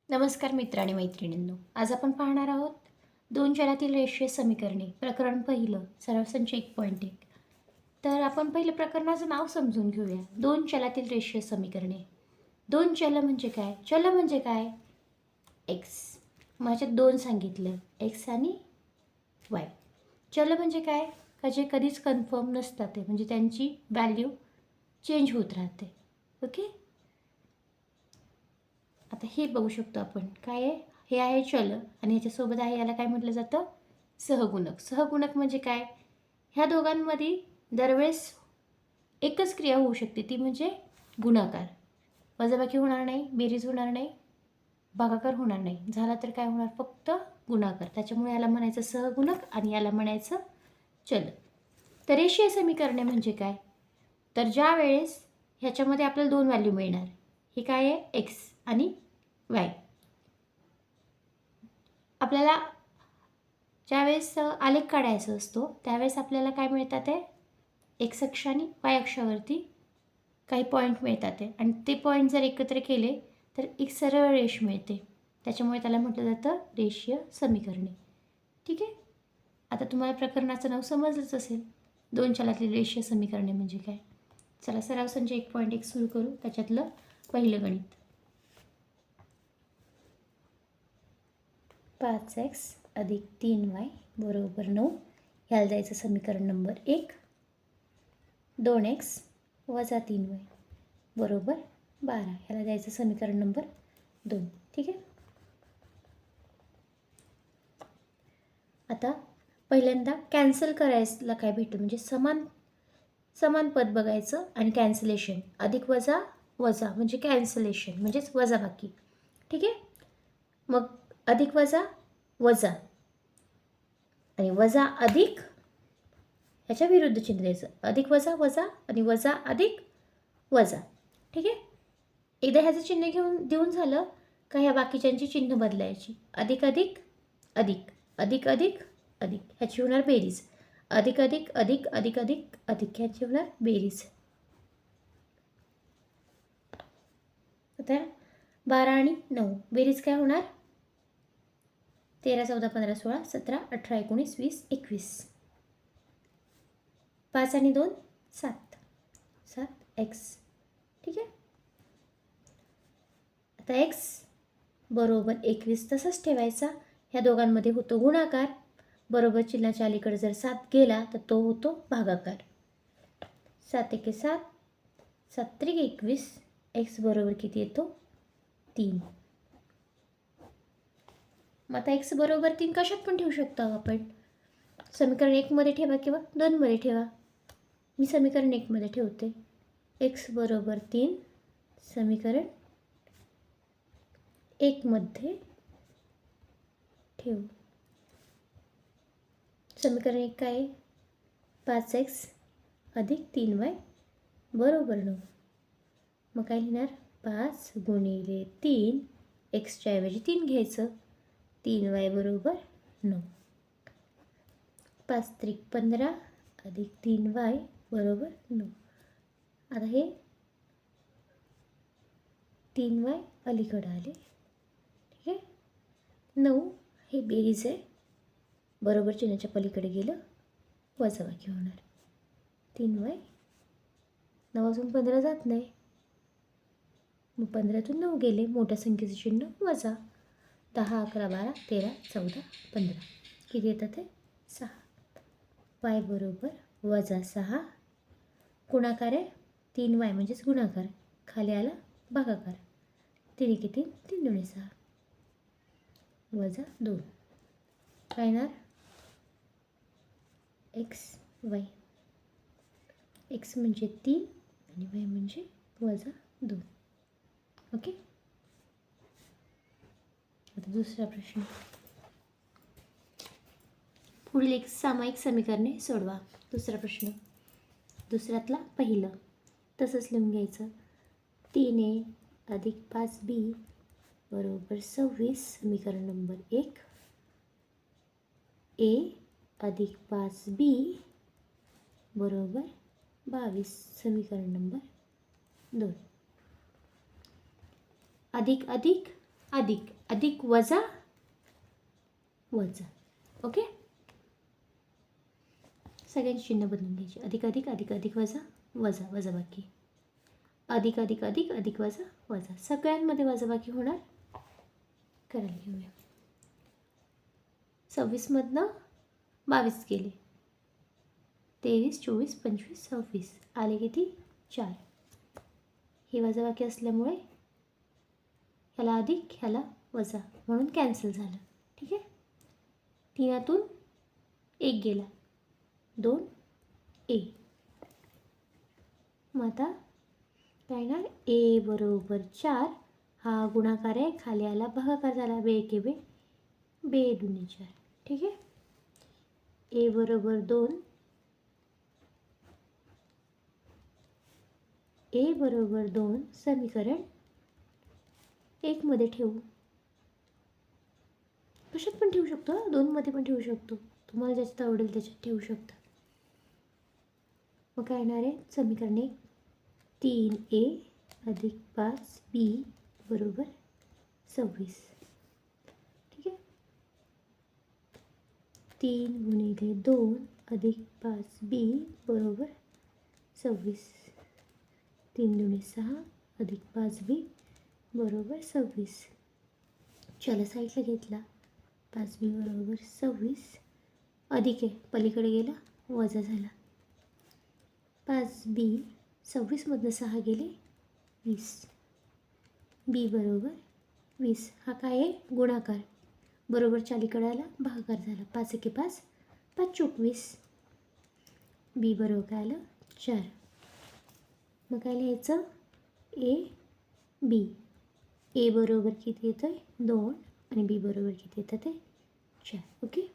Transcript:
नमस्कार मित्र आणि मैत्रिणींनो, आज आपण पाहणार आहोत दोन चलातील रेषीय समीकरणे, प्रकरण पहिलं, सराव संच 1.1. तर आपण पहिलं प्रकरणाचं नाव समजून घेऊया. दोन चलातील रेषीय समीकरणे. दोन चल म्हणजे काय? चल म्हणजे काय? एक्स. माझ्यात दोन सांगितलं, एक्स आणि वाय. चल म्हणजे काय? का जे कधीच कन्फर्म नसतात ते, म्हणजे त्यांची व्हॅल्यू चेंज होत राहते. ओके. आता हे बघू शकतो आपण, काय आहे? हे आहे चल आणि ह्याच्यासोबत आहे, याला काय म्हटलं जातं? सहगुणक. सहगुणक म्हणजे काय? ह्या दोघांमध्ये दरवेळेस एकच क्रिया होऊ शकते, ती म्हणजे गुणाकार. वजाबाकी होणार नाही, बेरीज होणार नाही, भागाकार होणार नाही. झाला तर काय होणार? फक्त गुणाकार. त्याच्यामुळे याला म्हणायचं सहगुणक आणि याला म्हणायचं चल. तर रेषीय समीकरणे म्हणजे काय? तर ज्या वेळेस ह्याच्यामध्ये आपल्याला दोन व्हॅल्यू मिळणार. हे काय आहे? एक्स आणि वाय. आपल्याला ज्यावेळेस आलेख काढायचा असतो त्यावेळेस आपल्याला काय मिळतात आहे? एक्स अक्ष आणि वाय अक्षावरती काही पॉईंट मिळतात आहे आणि ते पॉईंट जर एकत्र केले तर एक सरळ रेष मिळते. त्याच्यामुळे त्याला म्हटलं जातं रेषीय समीकरणे. ठीक आहे. आता तुम्हाला प्रकरणाचं नाव समजलंच असेल. दोन चलातील रेषीय समीकरणे म्हणजे काय. चला सराव संच 1.1 सुरू करू. त्याच्यातलं पहिलं गणित. 5x अधिक 3y बरोबर 9. ह्याला जायचं समीकरण नंबर 1. 2x वजा 3y बरोबर 12. ह्याला जायचं समीकरण नंबर 2. ठीक आहे. आता पहिल्यांदा कॅन्सल करायला काय भेटतं, म्हणजे समान पद बघायचं आणि कॅन्सलेशन. अधिक वजा वजा म्हणजे कॅन्सलेशन म्हणजेच वजाबाकी. ठीक आहे. मग अधिक वजा वजा आणि वजा अधिक ह्याच्या विरुद्ध चिन्ह द्यायचं. अधिक वजा वजा आणि वजा अधिक वजा. ठीक आहे. एकदा ह्याचं चिन्ह देऊन झालं का ह्या बाकीच्यांची चिन्ह बदलायची. अधिक अधिक अधिक अधिक अधिक अधिक ह्याची होणार बेरीज. अधिक अधिक अधिक अधिक अधिक अधिक ह्याची होणार बेरीज. आता 12 आणि 9 बेरीज काय होणार? 13 14 15 16 17 18 19 20 21. 5 आणि 2 7 7 एक्स. ठीक आहे. आता एक्स बरोबर 21 तसंच ठेवायचा. ह्या दोघांमध्ये होतो गुणाकार. बरोबर चिन्हाच्या अलीकडे जर 7 गेला तर तो होतो भागाकार. 7 एके 7 7 त्रिक 21. एक्स बरोबर किती येतो? 3. मग आता एक्स बरोबर 3 कशात पण ठेवू शकतो आपण. समीकरण 1 मध्ये ठेवा किंवा 2 मध्ये ठेवा. मी समीकरण 1 मध्ये ठेवते. एक्स बरोबर 3 समीकरण 1 मध्ये ठेवू. समीकरण 1 काय आहे? 5x अधिक 3y बरोबर 9. मग काय लिहिणार? 5 गुणिले 3 एक्सच्या ऐवजी 3 घ्यायचं. 3y बरोबर 9. 5 त्रिक 15 अधिक 3y बरोबर 9. आता हे 3y अलीकडे आले. ठीक आहे. 9 हे बेरीज आहे. बरोबर चिन्हाच्या पलीकडे गेलं वजाबाकी होणार. 3y 9 अजून 15 जात नाही. मग 15तून 9 गेले. मोठ्या संख्येचं चिन्ह वजा. 10 11 12 13 14 15 किती येतात ते? 6. y बरोबर वजा 6. गुणाकार आहे 3y म्हणजेच गुणाकार. खाली आला भागाकार. 3 एके 3 3 दुणे 6 वजा 2. काय येणार? X Y. एक्स म्हणजे 3 आणि वाय म्हणजे वजा 2. ओके. आता दुसरा प्रश्न. पुढील एक सामायिक समीकरणे सोडवा. दुसरा प्रश्न. दुसऱ्यातला पहिलं तसंच लिहून घ्यायचं. 3a अधिक 5b बरोबर 26 समीकरण नंबर 1. a अधिक 5b बरोबर 22 समीकरण नंबर 2. अधिक अधिक अधिक, अधिक वजा वजा. ओके, सगळ्यांची चिन्ह बदलून घ्यायची. अधिक अधिक अधिक अधिक वजा वजा वजाबाकी, अधिक अधिक अधिक अधिक वजा वजा. सगळ्यांमध्ये वजाबाकी होणार. करायला घेऊया. 26मधनं 22 गेले. 23 24 25 26 आले किती 4. हे वजाबाकी असल्यामुळे ह्याला अधिक ह्याला वजा म्हणून कॅन्सल झालं. ठीक आहे. 3तून 1 गेला 2 ए. मग आता काय ना ए बरोबर 4 हा गुणाकार आहे, खाली आला भागाकार झाला. बे एके बे, बे दुने 4. ठीक आहे. ए बरोबर 2, ए बरोबर 2 समीकरण 1 मध्ये ठेवू. कशात पण ठेवू शकतो, 2 मध्ये पण ठेवू शकतो. तुम्हाला ज्याच्यात आवडेल त्याच्यात ठेवू शकता. मग काय येणार आहे समीकरण 1 3a अधिक 5b बरोबर 26. ठीक आहे. 3 गुणिले 2 अधिक 5b बरोबर 26. 3 दुणे 6 अधिक 5b बरोबर 26. चला साईडला घेतला. 5b बरोबर 26. अधिक आहे पलीकडे गेला वजा झाला. 5b 26मधनं 6 गेले 20. बी बरोबर 20. हा काय आहे गुणाकार. बरोबर चालीकडे आला भागाकार झाला. 5 एके 5 5 चोक 20. बी बरोबर काय आलं 4. मग काय लिहायचं ए बी. ए बरोबर किती येतं आहे 2 आणि बी बरोबर किती येतं ते 4. ओके.